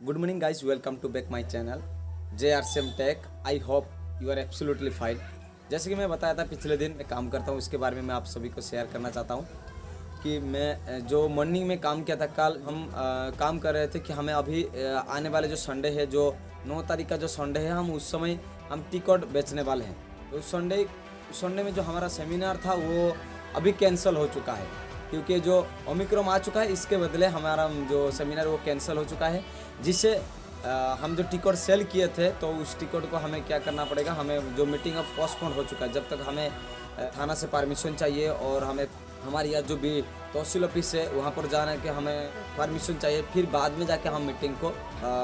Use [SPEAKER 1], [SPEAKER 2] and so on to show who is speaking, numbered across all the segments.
[SPEAKER 1] Good morning, guys. Welcome to back my channel JRCM Tech. I hope you are absolutely fine. जैसे कि मैं बताया था पिछले दिन मैं काम करता हूँ, इसके बारे में मैं आप सभी को शेयर करना चाहता हूँ कि मैं जो मॉर्निंग में काम किया था। कल हम काम कर रहे थे कि हमें अभी आने वाले जो संडे है, जो 9 तारीख का जो संडे है, हम उस समय हम टिकट बेचने वाले हैं। तो उस संडे में जो हमारा सेमिनार था वो अभी कैंसिल हो चुका है, क्योंकि जो ओमिक्रॉन आ चुका है, इसके बदले हमारा जो सेमिनार वो कैंसिल हो चुका है। जिससे हम जो टिकट सेल किए थे तो उस टिकट को हमें क्या करना पड़ेगा, हमें जो मीटिंग अब पोस्टपोन हो चुका है। जब तक हमें थाना से परमिशन चाहिए और हमें हमारी यहाँ जो भी तहसील ऑफिस है वहाँ पर जाने के हमें परमिशन चाहिए, फिर बाद में जाके हम मीटिंग को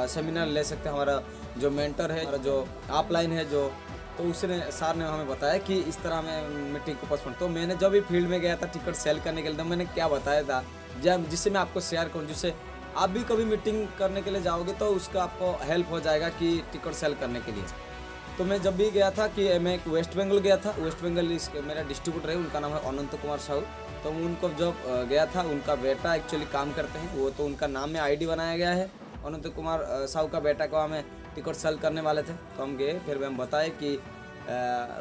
[SPEAKER 1] सेमिनार ले सकते हैं। हमारा जो मेंटर है, हमारा जो अपलाइन है, जो तो उसने सर ने हमें बताया कि इस तरह हमें मीटिंग को पोस्टपोन। तो मैंने जब भी फील्ड में गया था टिकट सेल करने के लिए, तो मैंने क्या बताया था जिससे मैं आपको शेयर करूँ, जिससे आप भी कभी मीटिंग करने के लिए जाओगे तो उसका आपको हेल्प हो जाएगा कि टिकट सेल करने के लिए। तो मैं जब भी गया था कि मैं एक वेस्ट बंगाल गया था, वेस्ट बंगाल मेरा डिस्ट्रीब्यूटर है, उनका नाम है अनंत कुमार साहू। तो उनको जब गया था, उनका बेटा एक्चुअली काम करते हैं वो, तो उनका नाम में आईडी बनाया गया है। अनंत कुमार साहू का बेटा को हमें टिकट सेल करने वाले थे, तो हम गए। फिर हम बताए कि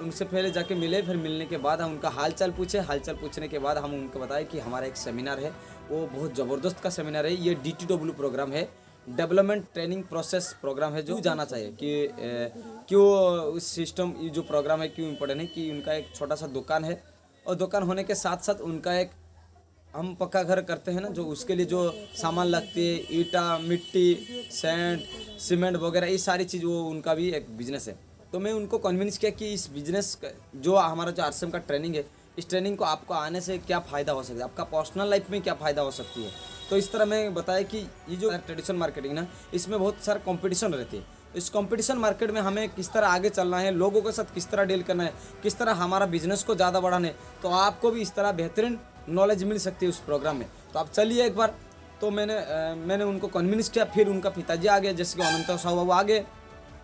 [SPEAKER 1] उनसे पहले जाके मिले, फिर मिलने के बाद हम उनका हालचाल पूछे। हालचाल पूछने के बाद हम उनको बताए कि हमारा एक सेमिनार है, वो बहुत ज़बरदस्त का सेमिनार है। ये DTW प्रोग्राम है, डेवलपमेंट ट्रेनिंग प्रोसेस प्रोग्राम है, जो जाना चाहिए कि क्यों उस सिस्टम, ये जो प्रोग्राम है क्यों इम्पोर्टेंट है। कि उनका एक छोटा सा दुकान है, और दुकान होने के साथ साथ उनका एक, हम पक्का घर करते हैं ना, जो उसके लिए जो सामान लगती है, ईटा, मिट्टी, सैंड, सीमेंट वगैरह, ये सारी चीज़, वो उनका भी एक बिजनेस है। तो मैं उनको कन्विंस किया कि इस बिजनेस जो हमारा जो RCM का ट्रेनिंग है, इस ट्रेनिंग को आपको आने से क्या फ़ायदा हो सकता है, आपका पर्सनल लाइफ में क्या फ़ायदा हो सकती है। तो इस तरह मैं बताया कि ये जो ट्रेडिशनल मार्केटिंग ना, इसमें बहुत सारा कंपटीशन रहती है। इस कंपटीशन मार्केट में हमें किस तरह आगे चलना है, लोगों के साथ किस तरह डील करना है, किस तरह हमारा बिजनेस को ज़्यादा बढ़ाना है, तो आपको भी इस तरह बेहतरीन नॉलेज मिल सकती है उस प्रोग्राम में। तो आप चलिए एक बार। तो मैंने उनको कन्विंस किया। फिर उनका पिताजी आ गए, जैसे कि अनंत साहू बाबू आ गए।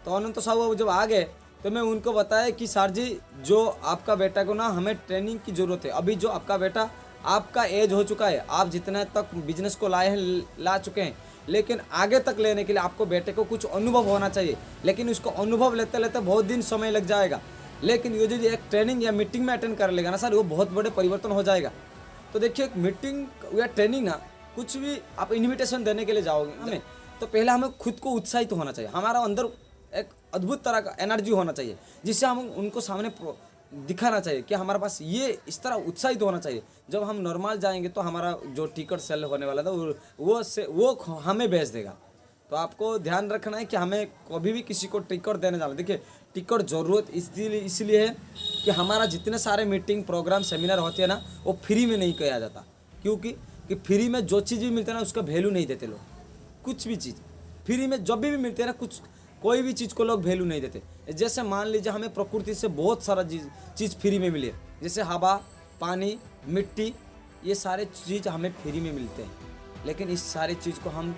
[SPEAKER 1] तो अनंत साहू बाबू जब आ गए तो मैं उनको बताया कि सर जी, जो आपका बेटा को ना हमें ट्रेनिंग की ज़रूरत है। अभी जो आपका बेटा, आपका एज हो चुका है, आप जितने तक बिजनेस को लाए हैं, ला चुके हैं, लेकिन आगे तक लेने के लिए आपको बेटे को कुछ अनुभव होना चाहिए। लेकिन उसको अनुभव लेते लेते बहुत दिन समय लग जाएगा। लेकिन ये जो एक ट्रेनिंग या मीटिंग में अटेंड कर लेगा ना सर, वो बहुत बड़े परिवर्तन हो जाएगा। तो देखिए, एक मीटिंग या ट्रेनिंग ना, कुछ भी आप इन्विटेशन देने के लिए जाओगे हमें, तो पहले हमें खुद को उत्साहित होना चाहिए। हमारा अंदर एक अद्भुत तरह का एनर्जी होना चाहिए, जिससे हम उनको सामने दिखाना चाहिए कि हमारे पास ये इस तरह उत्साहित होना चाहिए। जब हम नॉर्मल जाएंगे तो हमारा जो टिकट सेल होने वाला था वो हमें भेज देगा। तो आपको ध्यान रखना है कि हमें कभी भी किसी को टिकट देने जाना। देखिए, टिकट ज़रूरत इसलिए है कि हमारा जितने सारे मीटिंग, प्रोग्राम, सेमिनार होते हैं ना, वो फ्री में नहीं किया जाता। क्योंकि फ्री में जो चीज़ भी मिलती है ना, उसका वैल्यू नहीं देते लोग। कुछ भी चीज़ फ्री में जब भी मिलती है ना, कोई भी चीज़ को लोग वैल्यू नहीं देते। जैसे मान लीजिए हमें प्रकृति से बहुत सारा चीज़ फ्री में मिली है, जैसे हवा, पानी, मिट्टी, ये सारे चीज़ हमें फ्री में मिलते हैं। लेकिन इस सारी चीज़ को हम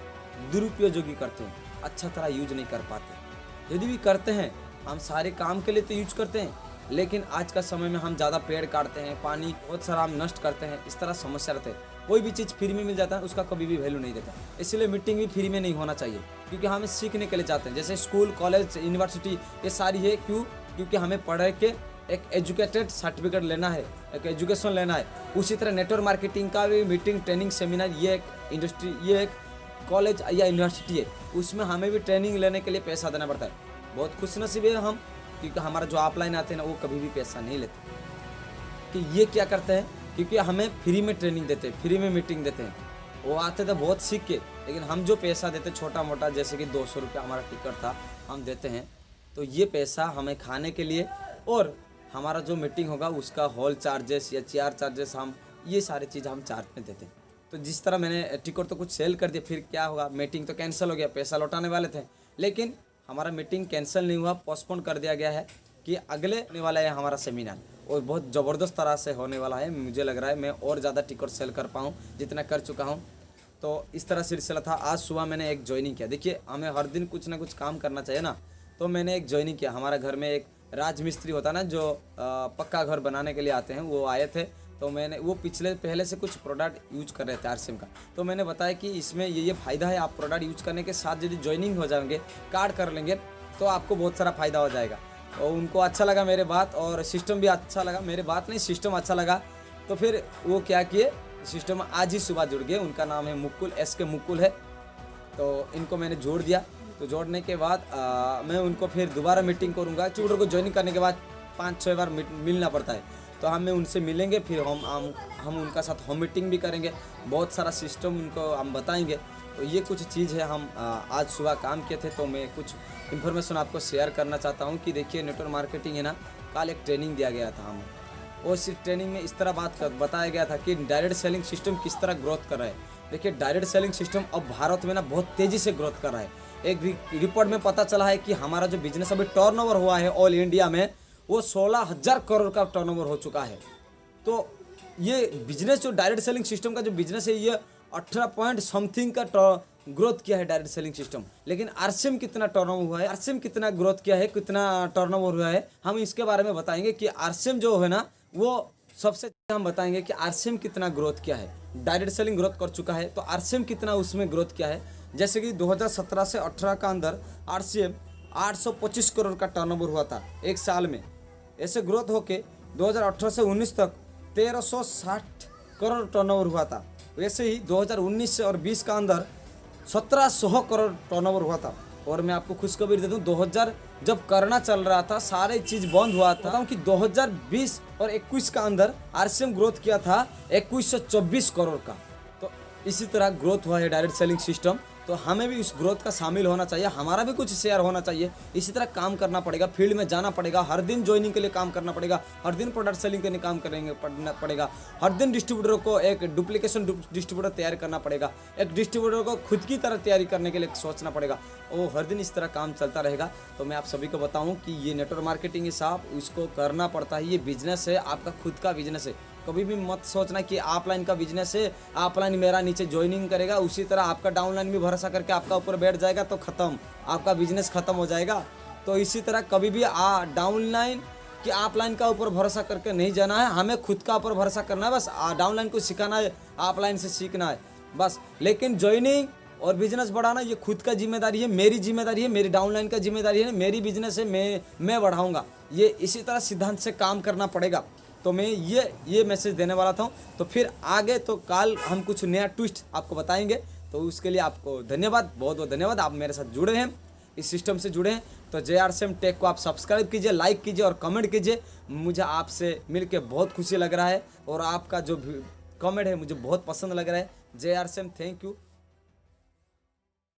[SPEAKER 1] दुरुपयोगी करते हैं, अच्छा तरह यूज नहीं कर पाते। यदि भी करते हैं, हम सारे काम के लिए तो यूज करते हैं, लेकिन आज का समय में हम ज़्यादा पेड़ काटते हैं, पानी बहुत सारा हम नष्ट करते हैं। इस तरह समस्या रहते हैं। कोई भी चीज़ फ्री में मिल जाता है, उसका कभी भी वैल्यू नहीं देता। इसलिए मीटिंग भी फ्री में नहीं होना चाहिए, क्योंकि हमें सीखने के लिए जाते हैं। जैसे स्कूल, कॉलेज, यूनिवर्सिटी, ये सारी है क्यों? क्योंकि हमें पढ़ के एक एजुकेटेड सर्टिफिकेट लेना है, एक एजुकेशन लेना है। उसी तरह नेटवर्क मार्केटिंग का भी मीटिंग, ट्रेनिंग, सेमिनार, ये एक इंडस्ट्री, ये एक कॉलेज या यूनिवर्सिटी है। उसमें हमें भी ट्रेनिंग लेने के लिए पैसा देना पड़ता है। बहुत खुशनसीब है हम, क्योंकि हमारा जो ऑफलाइन आते हैं ना, वो कभी भी पैसा नहीं लेते। कि ये क्या करते हैं, क्योंकि हमें फ्री में ट्रेनिंग देते हैं, फ्री में मीटिंग देते हैं। वो आते थे बहुत सीख के, लेकिन हम जो पैसा देते छोटा मोटा, जैसे कि 200 रुपया हमारा टिकट था, हम देते हैं। तो ये पैसा हमें खाने के लिए, और हमारा जो मीटिंग होगा उसका हॉल चार्जेस या चेयर चार्जेस, हम ये सारी चीज़ हम चार्ज में देते हैं। तो जिस तरह मैंने टिकट तो कुछ सेल कर दिया, फिर क्या होगा, मीटिंग तो कैंसिल हो गया, पैसा लौटाने वाले थे, लेकिन हमारा मीटिंग कैंसिल नहीं हुआ, पोस्टपोन कर दिया गया है कि अगले होने वाला है हमारा सेमिनार, और बहुत ज़बरदस्त तरह से होने वाला है। मुझे लग रहा है मैं और ज़्यादा टिकट सेल कर पाऊँ जितना कर चुका हूँ। तो इस तरह सिलसिला था। आज सुबह मैंने एक ज्वाइनिंग किया। देखिए, हमें हर दिन कुछ ना कुछ काम करना चाहिए ना, तो मैंने एक ज्वाइनिंग किया। हमारा घर में एक राजमिस्त्री होता है ना, जो पक्का घर बनाने के लिए आते हैं, वो आए थे। तो मैंने वो पहले से कुछ प्रोडक्ट यूज कर रहे थे आरसीएम का, तो मैंने बताया कि इसमें ये फ़ायदा है, आप प्रोडक्ट यूज करने के साथ यदि ज्वाइनिंग हो जाएंगे, कार्ड कर लेंगे तो आपको बहुत सारा फ़ायदा हो जाएगा। और उनको अच्छा लगा मेरे बात, और सिस्टम भी अच्छा लगा, मेरे बात नहीं सिस्टम अच्छा लगा। तो फिर वो क्या किए, सिस्टम आज ही सुबह जुड़ गए। उनका नाम है मुकुल, SK मुकुल है। तो इनको मैंने जोड़ दिया। तो जोड़ने के बाद मैं उनको फिर दोबारा मीटिंग करूँगा। ट्यूटर को ज्वाइन करने के बाद 5-6 बार मिलना पड़ता है, तो हमें उनसे मिलेंगे, फिर हम उनका साथ होम मीटिंग भी करेंगे, बहुत सारा सिस्टम उनको हम बताएंगे। तो ये कुछ चीज़ है, हम आज सुबह काम किए थे। तो मैं कुछ इन्फॉर्मेशन आपको शेयर करना चाहता हूँ कि देखिए नेटवर्क मार्केटिंग है ना, कल एक ट्रेनिंग दिया गया था हमें, और इस ट्रेनिंग में इस तरह बताया गया था कि डायरेक्ट सेलिंग सिस्टम किस तरह ग्रोथ कर रहा है। देखिए डायरेक्ट सेलिंग सिस्टम अब भारत में ना बहुत तेज़ी से ग्रोथ कर रहा है। एक रिपोर्ट में पता चला है कि हमारा जो बिजनेस अभी टर्नओवर हुआ है ऑल इंडिया में, वो 16,000 करोड़ का टर्नओवर हो चुका है। तो ये बिजनेस जो डायरेक्ट सेलिंग सिस्टम का जो बिजनेस है, ये 18 पॉइंट समथिंग का ग्रोथ किया है डायरेक्ट सेलिंग सिस्टम। लेकिन आरसीएम कितना टर्नओवर हुआ है, आरसीएम कितना ग्रोथ किया है, कितना टर्नओवर हुआ है, हम इसके बारे में बताएंगे कि आरसीएम जो है ना, वो सबसे हम बताएंगे कि आरसीएम कितना ग्रोथ किया है। डायरेक्ट सेलिंग ग्रोथ कर चुका है, तो आरसीएम कितना उसमें ग्रोथ किया है। जैसे कि 2017 से 18 का अंदर आरसीएम 825 करोड़ का टर्नओवर हुआ था एक साल में। ऐसे ग्रोथ होके 2018 से 19 तक 1360 करोड़ टर्नओवर हुआ था। वैसे ही 2019 से और 20 का अंदर 1700 करोड़ टर्नओवर हुआ था। और मैं आपको खुशखबरी दे दूं, 2000 जब कोरोना चल रहा था, सारे चीज़ बंद हुआ था, बताऊं कि 2020 और 21 का अंदर आरसीएम ग्रोथ किया था 2124 करोड़ का। तो इसी तरह ग्रोथ हुआ है डायरेक्ट सेलिंग सिस्टम। तो हमें भी इस ग्रोथ का शामिल होना चाहिए, हमारा भी कुछ शेयर होना चाहिए। इसी तरह काम करना पड़ेगा, फील्ड में जाना पड़ेगा, हर दिन ज्वाइनिंग के लिए काम करना पड़ेगा, हर दिन प्रोडक्ट सेलिंग के लिए काम करना पड़ेगा, हर दिन डिस्ट्रीब्यूटर को एक डुप्लीकेशन डिस्ट्रीब्यूटर तैयार करना पड़ेगा, एक डिस्ट्रीब्यूटर को खुद की तरह तैयारी करने के लिए सोचना पड़ेगा। और हर दिन इस तरह काम चलता रहेगा। तो मैं आप सभी को बताऊँ कि ये नेटवर्क मार्केटिंग है साहब, इसको करना पड़ता है। ये बिजनेस है, आपका खुद का बिजनेस है। कभी भी मत सोचना कि ऑफलाइन का बिजनेस है, ऑफलाइन मेरा नीचे ज्वाइनिंग करेगा, उसी तरह आपका डाउनलाइन भी भरोसा करके आपका ऊपर बैठ जाएगा तो ख़त्म, आपका बिजनेस ख़त्म हो जाएगा। तो इसी तरह कभी भी डाउनलाइन कि ऑफलाइन का ऊपर भरोसा करके नहीं जाना है, हमें खुद का ऊपर भरोसा करना है। बस डाउनलाइन को सिखाना है, ऑफलाइन से सीखना है बस। लेकिन ज्वाइनिंग और बिजनेस बढ़ाना ये खुद का जिम्मेदारी है, मेरी जिम्मेदारी है, मेरी डाउनलाइन का जिम्मेदारी है, मेरी बिजनेस है, मैं बढ़ाऊँगा। ये इसी तरह सिद्धांत से काम करना पड़ेगा। तो मैं ये मैसेज देने वाला था। तो फिर आगे तो कल हम कुछ नया ट्विस्ट आपको बताएंगे। तो उसके लिए आपको धन्यवाद, बहुत बहुत धन्यवाद। आप मेरे साथ जुड़े हैं, इस सिस्टम से जुड़े हैं। तो JRCM टेक को आप सब्सक्राइब कीजिए, लाइक कीजिए और कमेंट कीजिए। मुझे आपसे मिलके बहुत खुशी लग रहा है, और आपका जो कमेंट है मुझे बहुत पसंद लग रहा है। JRCM, thank you.